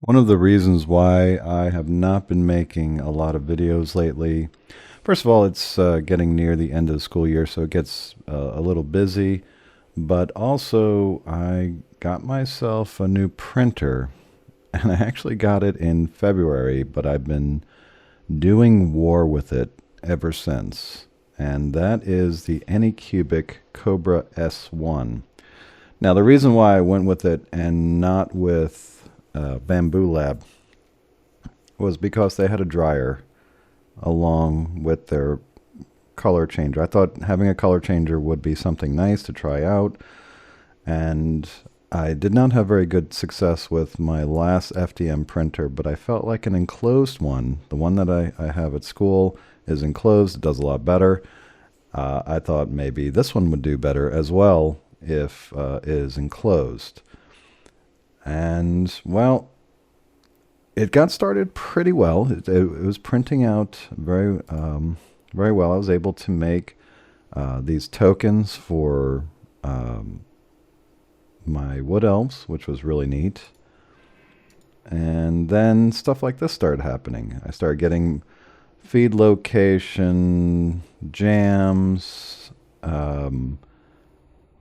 One of the reasons why I have not been making a lot of videos lately, first of all, it's getting near the end of the school year, so it gets a little busy. But also, I got myself a new printer, and I actually got it in February, but I've been doing war with it ever since. And that is the Anycubic Cobra S1. Now, the reason why I went with it and not with Bamboo Lab was because they had a dryer along with their color changer. I thought having a color changer would be something nice to try out, and I did not have very good success with my last FDM printer, but I felt like an enclosed one, the one that I have at school, is enclosed. It does a lot better. I thought maybe this one would do better as well if it is enclosed. And, well, it got started pretty well. It was printing out very well. I was able to make these tokens for my wood elves, which was really neat. And then stuff like this started happening. I started getting feed location jams.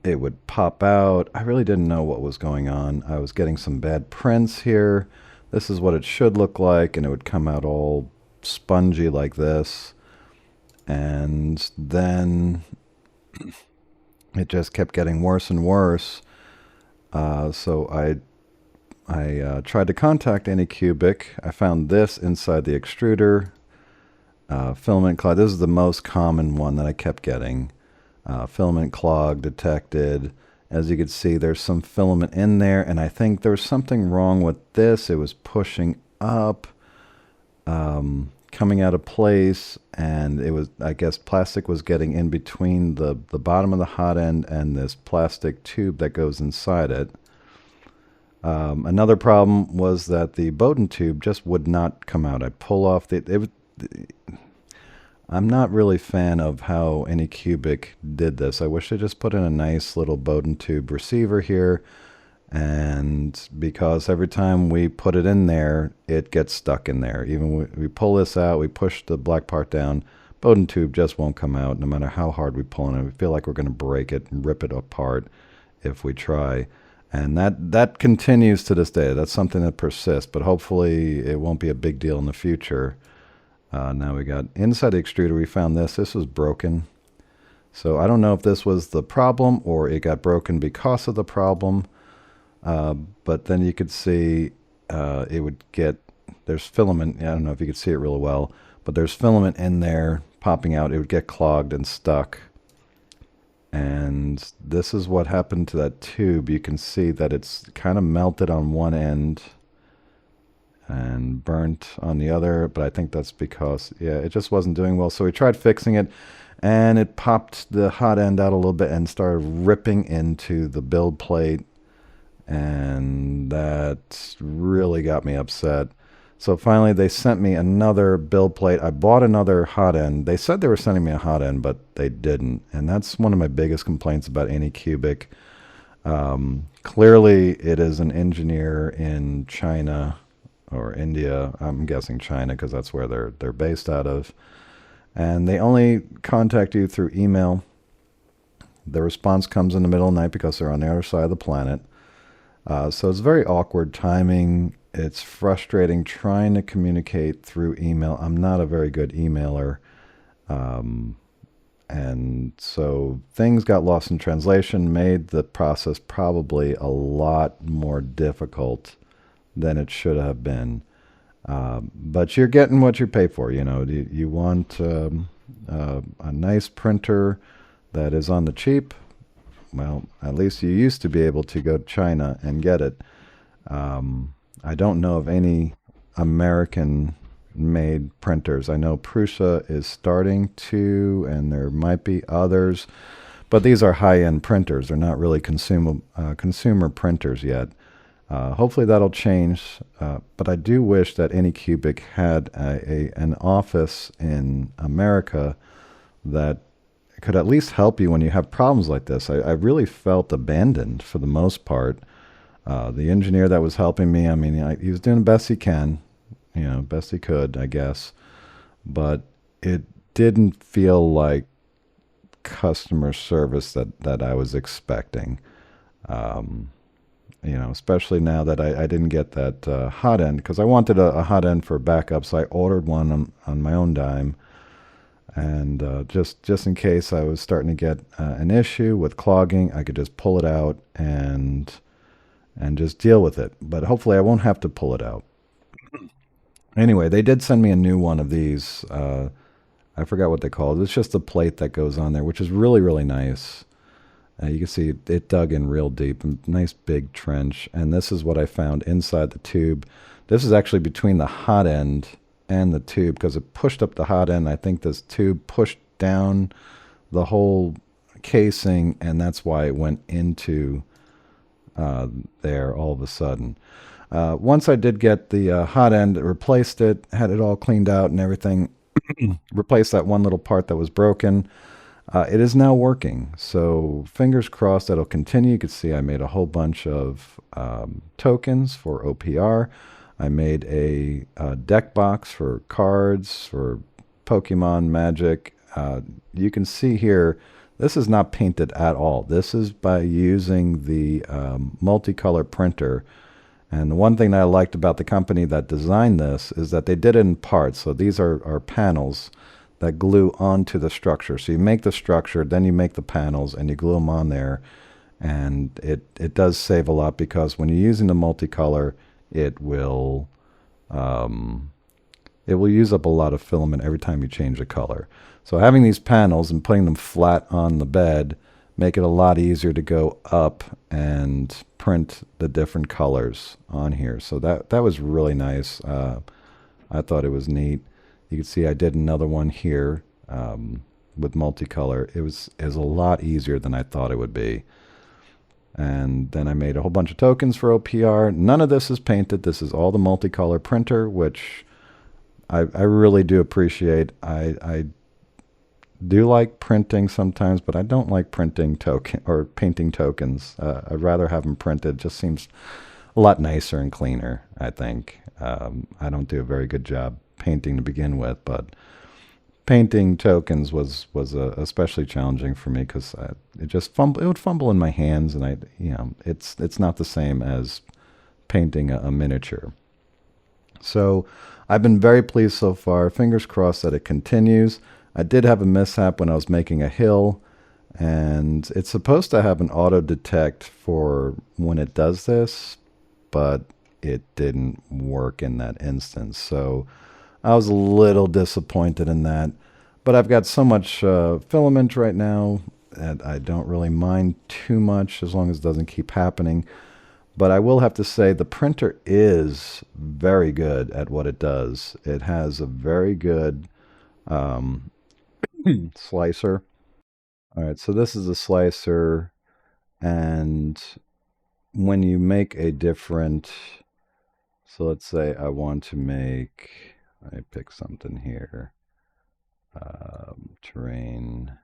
It would pop out. I really didn't know what was going on. I was getting some bad prints here. This is what it should look like, and it would come out all spongy like this. And then it just kept getting worse and worse. So I tried to contact Anycubic. I found this inside the extruder. Filament clog. This is the most common one that I kept getting. Filament clog detected. As you can see, there's some filament in there, and I think there was something wrong with this. It was pushing up, coming out of place, and it was, I guess, plastic was getting in between the bottom of the hot end and this plastic tube that goes inside it. Another problem was that the Bowden tube just would not come out. I'd pull off I'm not really a fan of how Anycubic did this. I wish they just put in a nice little Bowden tube receiver here, and because every time we put it in there, it gets stuck in there. Even when we pull this out, we push the black part down, Bowden tube just won't come out no matter how hard we pull on it. We feel like we're going to break it and rip it apart if we try. And that continues to this day. That's something that persists, but hopefully it won't be a big deal in the future. Now we got inside the extruder, we found this. This was broken. So I don't know if this was the problem or it got broken because of the problem. But then you could see it would get, there's filament. I don't know if you could see it really well, but there's filament in there popping out. It would get clogged and stuck. And this is what happened to that tube. You can see that it's kind of melted on one end and burnt on the other, but I think that's because, yeah, it just wasn't doing well. So we tried fixing it, and it popped the hot end out a little bit and started ripping into the build plate, and that really got me upset. So finally they sent me another build plate. I bought another hot end. They said they were sending me a hot end, but they didn't, and that's one of my biggest complaints about Anycubic. Clearly it is an engineer in China or India. I'm guessing China because that's where they're based out of. And they only contact you through email. The response comes in the middle of the night because they're on the other side of the planet. So it's very awkward timing. It's frustrating trying to communicate through email. I'm not a very good emailer. And so things got lost in translation, made the process probably a lot more difficult than it should have been. But you're getting what you pay for. You want a nice printer that is on the cheap. Well, at least you used to be able to go to China and get it. I don't know of any American-made printers. I know Prusa is starting to, and there might be others, but these are high-end printers. They're not really consumer printers yet. Hopefully that'll change, but I do wish that Anycubic had an office in America that could at least help you when you have problems like this. I really felt abandoned for the most part. The engineer that was helping me, I mean, he was doing the best he can, best he could, I guess. But it didn't feel like customer service that I was expecting. Um, especially now that I didn't get that hot end because I wanted a hot end for backup, so I ordered one on my own dime, and just in case I was starting to get an issue with clogging, I could just pull it out and just deal with it. But hopefully, I won't have to pull it out. Anyway, they did send me a new one of these. I forgot what they call it. It's just a plate that goes on there, which is really, really nice. You can see it dug in real deep, a nice big trench. And this is what I found inside the tube. This is actually between the hot end and the tube because it pushed up the hot end. I think this tube pushed down the whole casing, and that's why it went into there all of a sudden. Once I did get the hot end, replaced it, had it all cleaned out and everything, replaced that one little part that was broken. It is now working, so fingers crossed that'll continue. You can see I made a whole bunch of tokens for OPR. I made a deck box for cards, for Pokemon, Magic. You can see here, this is not painted at all. This is by using the multicolor printer. And the one thing that I liked about the company that designed this is that they did it in parts. So these are panels that glue onto the structure. So you make the structure, then you make the panels, and you glue them on there. And it does save a lot because when you're using the multicolor, it will use up a lot of filament every time you change the color. So having these panels and putting them flat on the bed make it a lot easier to go up and print the different colors on here. So that was really nice. I thought it was neat. You can see I did another one here with multicolor. It was a lot easier than I thought it would be. And then I made a whole bunch of tokens for OPR. None of this is painted. This is all the multicolor printer, which I really do appreciate. I do like printing sometimes, but I don't like printing token or painting tokens. I'd rather have them printed. It just seems a lot nicer and cleaner, I think. I don't do a very good job painting to begin with, but painting tokens was especially challenging for me because it would fumble in my hands, and it's not the same as painting a miniature. So I've been very pleased so far. Fingers crossed that it continues. I did have a mishap when I was making a hill, and it's supposed to have an auto detect for when it does this, but it didn't work in that instance. So I was a little disappointed in that. But I've got so much filament right now that I don't really mind too much as long as it doesn't keep happening. But I will have to say the printer is very good at what it does. It has a very good slicer. All right, so this is a slicer, and when you make a different, so let's say I want to make, I pick something here, terrain.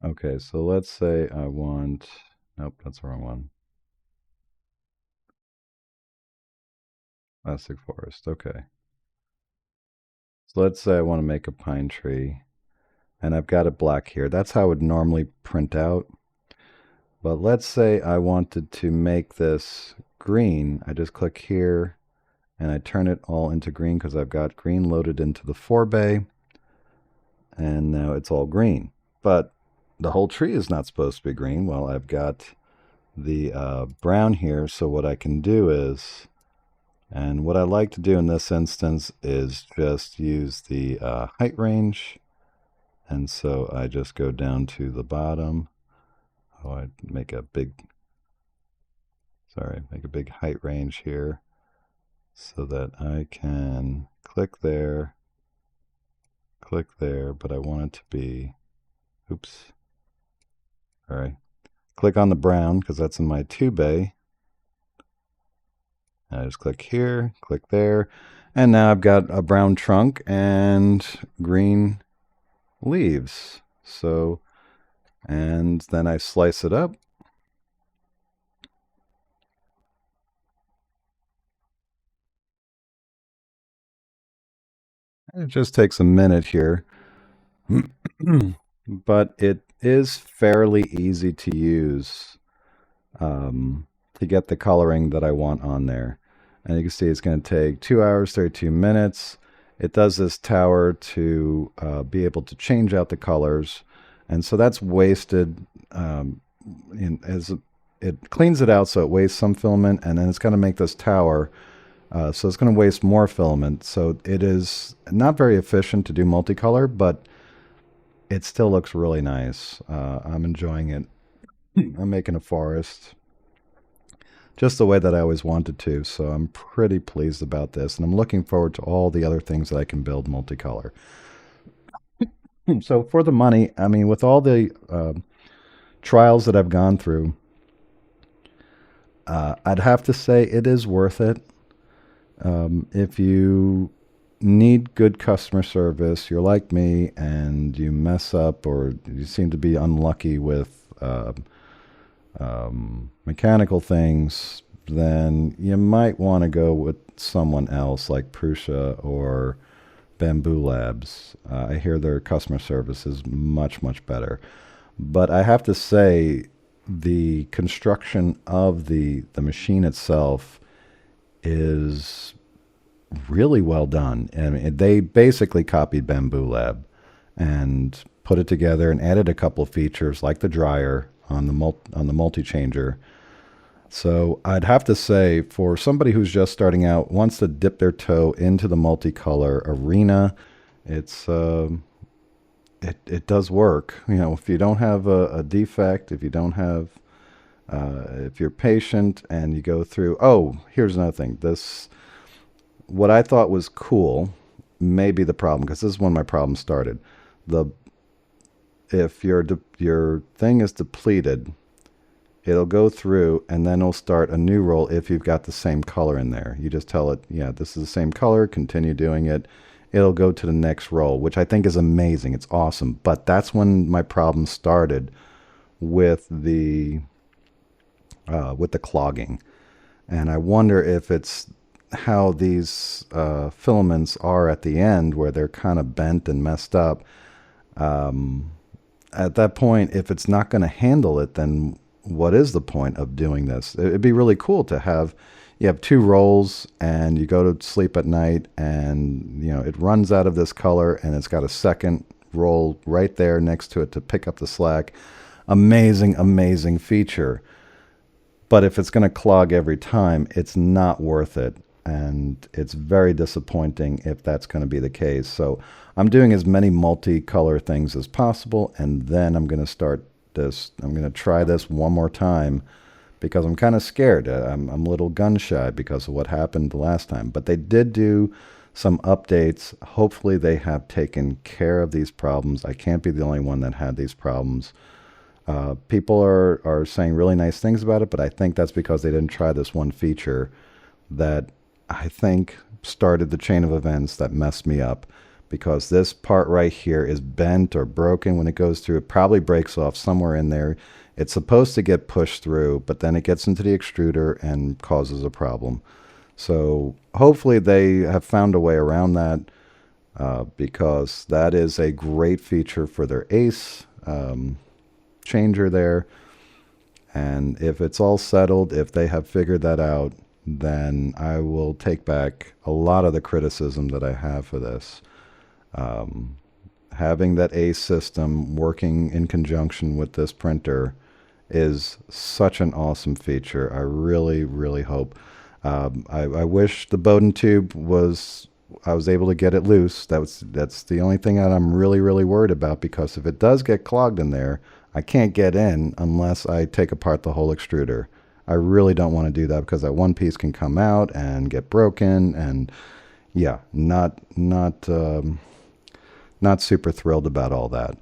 Okay, so let's say I want, nope, that's the wrong one. Plastic forest, okay. So let's say I want to make a pine tree, and I've got it black here. That's how it would normally print out. But let's say I wanted to make this green. I just click here, and I turn it all into green because I've got green loaded into the forebay, and now it's all green. But the whole tree is not supposed to be green. Well, I've got the brown here, so what I can do is, and what I like to do in this instance is just use the height range, and so I just go down to the bottom. Oh, I make a big, make a big height range here so that I can click there, but I want it to be, oops, all right. Click on the brown because that's in my 2 bay. I just click here, click there, and now I've got a brown trunk and green leaves. So, and then I slice it up. It just takes a minute here, but it is fairly easy to use to get the coloring that I want on there. And you can see it's going to take 2 hours, 32 minutes. It does this tower to be able to change out the colors. And so that's wasted as it cleans it out so it wastes some filament, and then it's going to make this tower. So it's going to waste more filament. So it is not very efficient to do multicolor, but it still looks really nice. I'm enjoying it. I'm making a forest just the way that I always wanted to. So I'm pretty pleased about this. And I'm looking forward to all the other things that I can build multicolor. So for the money, I mean, with all the trials that I've gone through, I'd have to say it is worth it. If you need good customer service, you're like me and you mess up or you seem to be unlucky with mechanical things, then you might want to go with someone else like Prusa or Bamboo Labs. I hear their customer service is much, much better. But I have to say, the construction of the machine itself is really well done. And they basically copied Bamboo Lab and put it together and added a couple of features like the dryer on the multi-changer. So I'd have to say, for somebody who's just starting out, wants to dip their toe into the multicolor arena, it's it does work. You know, if you don't have a defect, if you don't have if you're patient and you go through. Oh, here's another thing. This, what I thought was cool, may be the problem, because this is when my problem started. The If your thing is depleted, it'll go through and then it'll start a new roll if you've got the same color in there. You just tell it, yeah, this is the same color, continue doing it. It'll go to the next roll, which I think is amazing. It's awesome. But that's when my problem started with the clogging. And I wonder if it's how these filaments are at the end, where they're kind of bent and messed up. At that point, if it's not going to handle it, then what is the point of doing this? It'd be really cool to have, you have two rolls and you go to sleep at night and, you know, it runs out of this color and it's got a second roll right there next to it to pick up the slack. Amazing, amazing feature. But if it's going to clog every time, it's not worth it. And it's very disappointing if that's going to be the case. So I'm doing as many multicolor things as possible, and then I'm going to start this. I'm going to try this one more time because I'm kind of scared. I'm a little gun shy because of what happened the last time. But they did do some updates. Hopefully they have taken care of these problems. I can't be the only one that had these problems. People are saying really nice things about it, but I think that's because they didn't try this one feature that I think started the chain of events that messed me up, because this part right here is bent or broken when it goes through. It probably breaks off somewhere in there. It's supposed to get pushed through, but then it gets into the extruder and causes a problem. So hopefully they have found a way around that, because that is a great feature for their ACE changer there. And if it's all settled, if they have figured that out, then I will take back a lot of the criticism that I have for this. Having that ACE system working in conjunction with this printer is such an awesome feature. I really, really hope. I wish the Bowden tube I was able to get it loose. That's the only thing that I'm really, really worried about, because if it does get clogged in there, I can't get in unless I take apart the whole extruder. I really don't want to do that, because that one piece can come out and get broken, and yeah, not super thrilled about all that.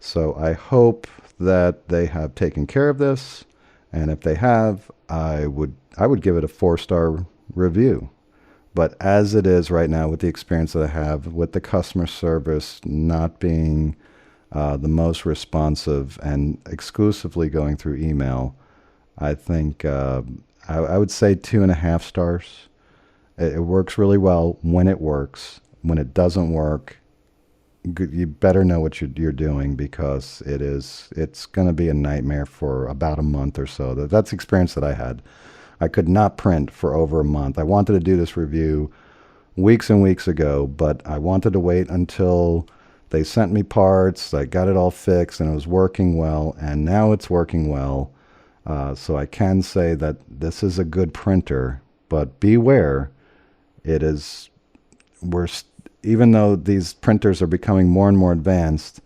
So I hope that they have taken care of this, and if they have, I would give it a 4-star review. But as it is right now, with the experience that I have, with the customer service not being the most responsive and exclusively going through email, I think I would say 2.5 stars. It works really well when it works. When it doesn't work, you better know what you're doing, because it's going to be a nightmare for about a month or so. That's the experience that I had. I could not print for over a month. I wanted to do this review weeks and weeks ago, but I wanted to wait until they sent me parts. I got it all fixed and it was working well, and now it's working well. So I can say that this is a good printer, but beware, it is, even though these printers are becoming more and more advanced,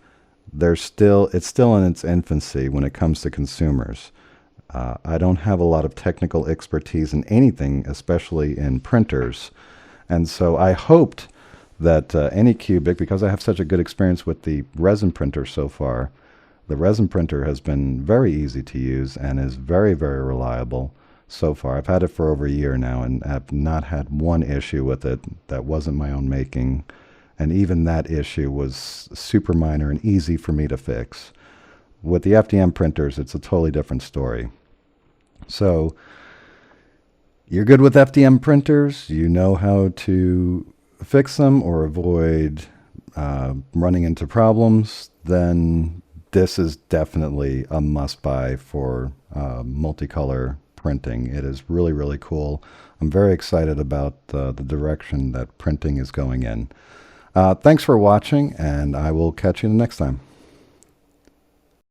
it's still in its infancy when it comes to consumers. I don't have a lot of technical expertise in anything, especially in printers. And so I hoped that Anycubic, because I have such a good experience with the resin printer so far, the resin printer has been very easy to use and is very, very reliable so far. I've had it for over a year now and have not had one issue with it that wasn't my own making. And even that issue was super minor and easy for me to fix. With the FDM printers, it's a totally different story. So you're good with FDM printers, you know how to fix them or avoid running into problems, then this is definitely a must-buy for multicolor printing. It is really, really cool. I'm very excited about the direction that printing is going in. Thanks for watching, and I will catch you the next time.